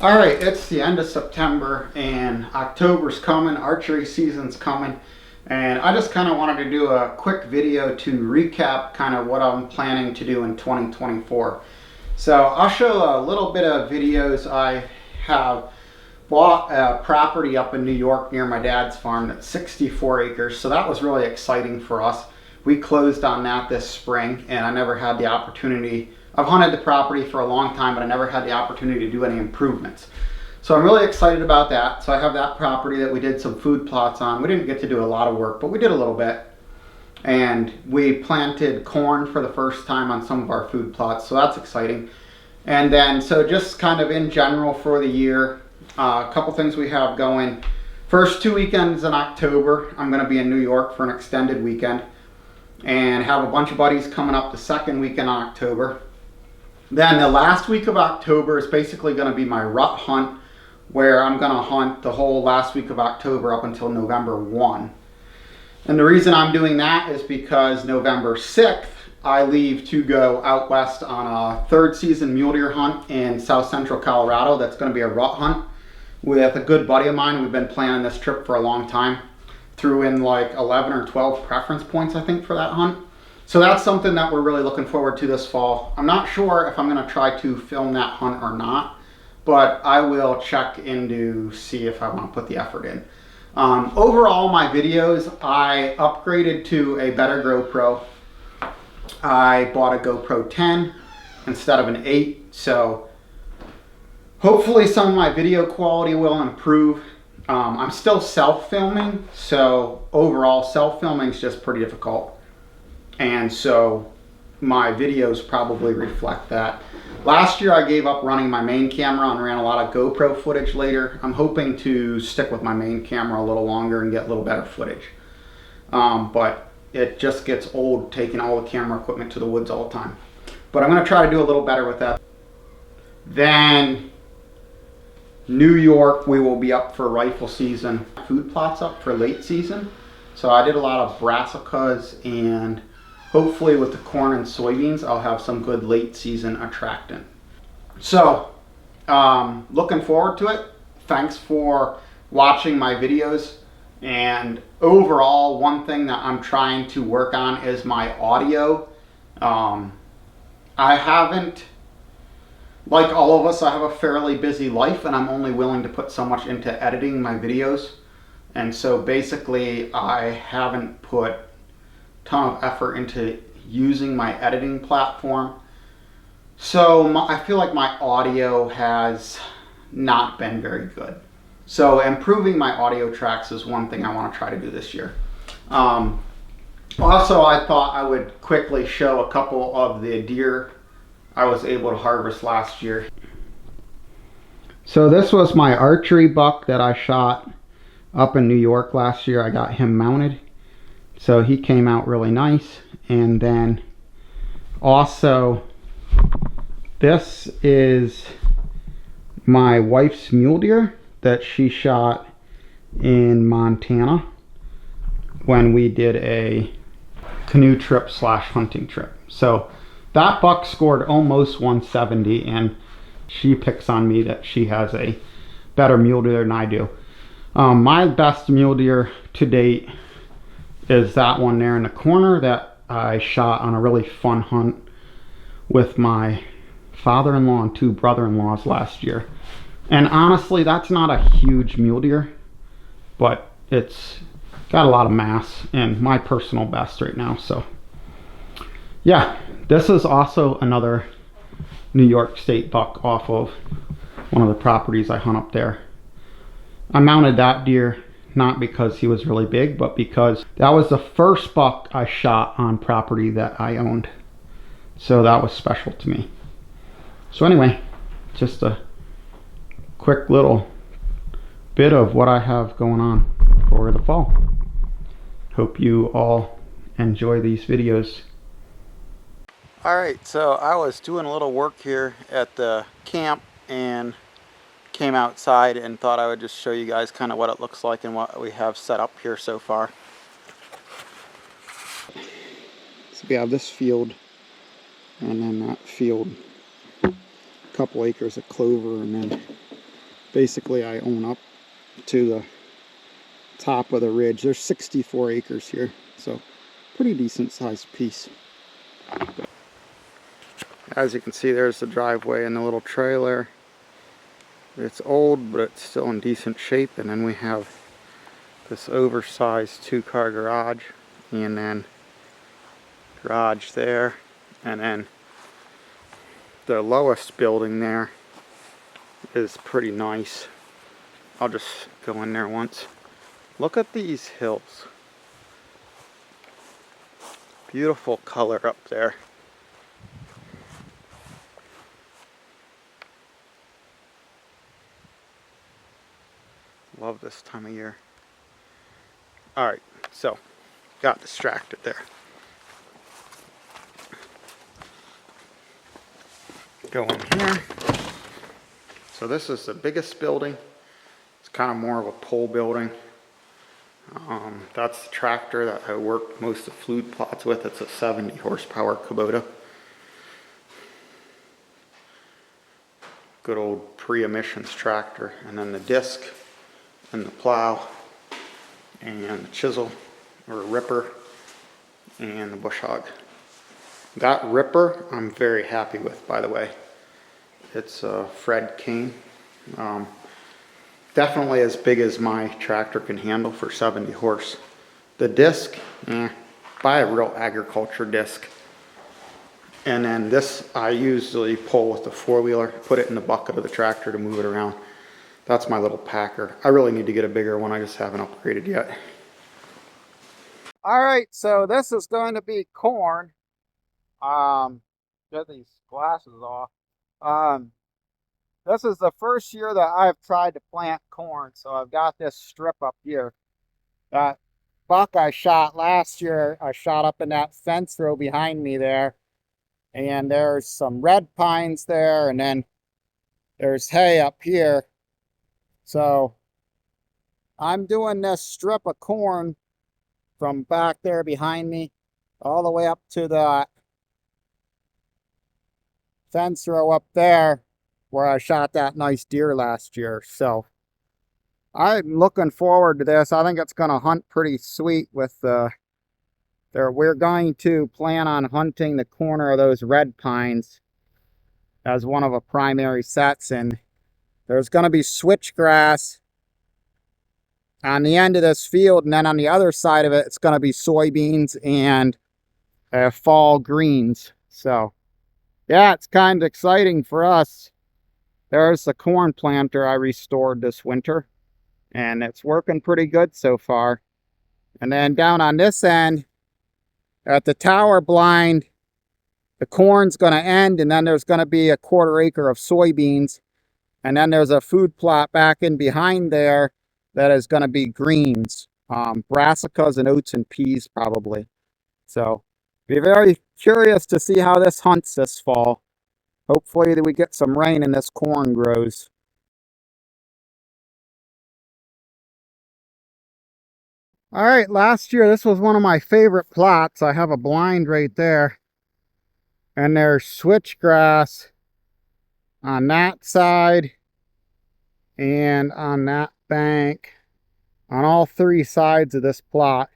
All right, it's the end of September and October's coming, archery season's coming, and I just kind of wanted to do a quick video to recap kind of what I'm planning to do in 2024. So I'll show a little bit of videos. I have bought a property up in New York near my dad's farm that's 64 acres, so that was really exciting for us. We closed on that this spring, and I never had the opportunity. I've hunted the property for a long time, but I never had the opportunity to do any improvements. So I'm really excited about that. So I have that property that we did some food plots on. We didn't get to do a lot of work, but we did a little bit. And we planted corn for the first time on some of our food plots, so that's exciting. And then, so just kind of in general for the year, a couple things we have going. First 2 weekends in October, I'm gonna be in New York for an extended weekend and have a bunch of buddies coming up the second weekend in October. Then the last week of October is basically going to be my rut hunt, where I'm going to hunt the whole last week of October up until November 1. And the reason I'm doing that is because November 6th, I leave to go out west on a third season mule deer hunt in south central Colorado. That's going to be a rut hunt with a good buddy of mine. We've been planning this trip for a long time. Threw in like 11 or 12 preference points, I think, for that hunt. So that's something that we're really looking forward to this fall. I'm not sure if I'm going to try to film that hunt or not, but I will check in to see if I want to put the effort in. Overall, my videos, I upgraded to a better GoPro. I bought a GoPro 10 instead of an 8, so hopefully some of my video quality will improve. I'm still self-filming, so overall self-filming is just pretty difficult. And so my videos probably reflect that. Last year I gave up running my main camera and ran a lot of GoPro footage later. I'm hoping to stick with my main camera a little longer and get a little better footage. But it just gets old taking all the camera equipment to the woods all the time. But I'm gonna try to do a little better with that. Then New York, we will be up for rifle season. Food plots up for late season. So I did a lot of brassicas, and hopefully with the corn and soybeans, I'll have some good late season attractant. So, looking forward to it. Thanks for watching my videos. And overall, one thing that I'm trying to work on is my audio. I haven't, like all of us, I have a fairly busy life, and I'm only willing to put so much into editing my videos. And so basically, I haven't put ton of effort into using my editing platform. So I feel like my audio has not been very good. So improving my audio tracks is one thing I want to try to do this year. Also, I thought I would quickly show a couple of the deer I was able to harvest last year. So this was my archery buck that I shot up in New York last year. I got him mounted. So he came out really nice. And then also, this is my wife's mule deer that she shot in Montana when we did a canoe trip / hunting trip. So that buck scored almost 170, and she picks on me that she has a better mule deer than I do. My best mule deer to date is that one there in the corner that I shot on a really fun hunt with my father-in-law and 2 brother-in-laws last year. And honestly, that's not a huge mule deer, but it's got a lot of mass and my personal best right now. So yeah, this is also another New York State buck off of one of the properties I hunt up there. I mounted that deer not because he was really big, but because that was the first buck I shot on property that I owned. So that was special to me. So anyway, just a quick little bit of what I have going on for the fall. Hope you all enjoy these videos. Alright, so I was doing a little work here at the camp and came outside and thought I would just show you guys kind of what it looks like and what we have set up here so far. So we have this field, and then that field, a couple acres of clover, and then basically I own up to the top of the ridge. There's 64 acres here, so pretty decent sized piece. As you can see, there's the driveway and the little trailer. It's old, but it's still in decent shape. And then we have this oversized 2-car garage, and then garage there, and then the lowest building there is pretty nice. I'll just go in there once. Look at these hills. Beautiful color up there. Love this time of year. Alright, so got distracted there. Go in here. So this is the biggest building. It's kind of more of a pole building. That's the tractor that I worked most of the fluid plots with. It's a 70 horsepower Kubota. Good old pre-emissions tractor. And then the disc and the plow and the chisel or ripper and the bush hog. That ripper I'm very happy with, by the way. It's a Fred King. Definitely as big as my tractor can handle for 70 horse. The disc, buy a real agriculture disc. And then this I usually pull with the 4-wheeler, put it in the bucket of the tractor to move it around. That's my little packer. I really need to get a bigger one. I just haven't upgraded yet. All right, so this is going to be corn. Get these glasses off. This is the first year that I've tried to plant corn, so I've got this strip up here. That buck I shot last year, I shot up in that fence row behind me there. And there's some red pines there, and then there's hay up here. So I'm doing this strip of corn from back there behind me all the way up to the fence row up there where I shot that nice deer last year. So I'm looking forward to this. I think it's going to hunt pretty sweet with we're going to plan on hunting the corner of those red pines as one of the primary sets, and there's going to be switchgrass on the end of this field, and then on the other side of it, it's going to be soybeans and fall greens. So yeah, it's kind of exciting for us. There's the corn planter I restored this winter, and it's working pretty good so far. And then down on this end, at the tower blind, the corn's going to end, and then there's going to be a 1/4 acre of soybeans. And then there's a food plot back in behind there that is going to be greens, brassicas and oats and peas probably. So be very curious to see how this hunts this fall. Hopefully that we get some rain and this corn grows. All right, last year this was one of my favorite plots. I have a blind right there, and there's switchgrass on that side and on that bank, on all 3 sides of this plot.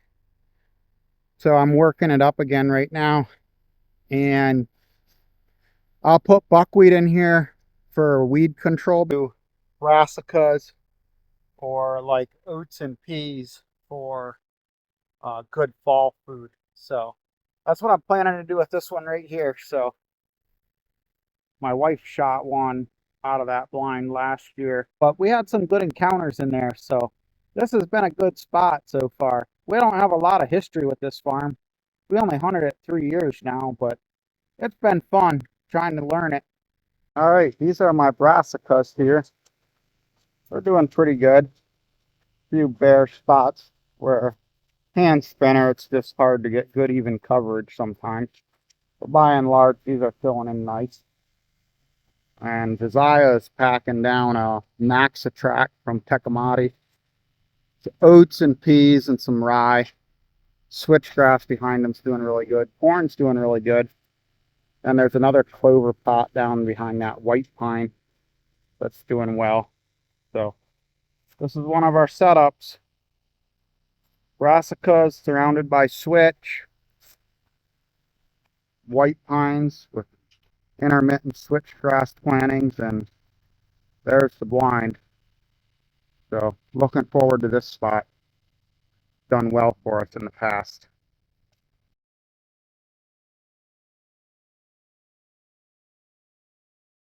So I'm working it up again right now, and I'll put buckwheat in here for weed control, do brassicas or like oats and peas for good fall food. So that's what I'm planning to do with this one right here. So my wife shot one out of that blind last year, but we had some good encounters in there. So this has been a good spot so far. We don't have a lot of history with this farm. We only hunted it 3 years now, but it's been fun trying to learn it. All right, these are my brassicas here. They're doing pretty good. A few bare spots where hand spinner, it's just hard to get good even coverage sometimes. But by and large, these are filling in nice. And Josiah is packing down a Maxitrack from Tecomate. It's oats and peas and some rye. Switchgrass behind them's doing really good. Corn's doing really good. And there's another clover pot down behind that white pine that's doing well. So this is one of our setups. Brassicas surrounded by switch. White pines with intermittent switchgrass plantings, and there's the blind. So looking forward to this spot. Done well for us in the past.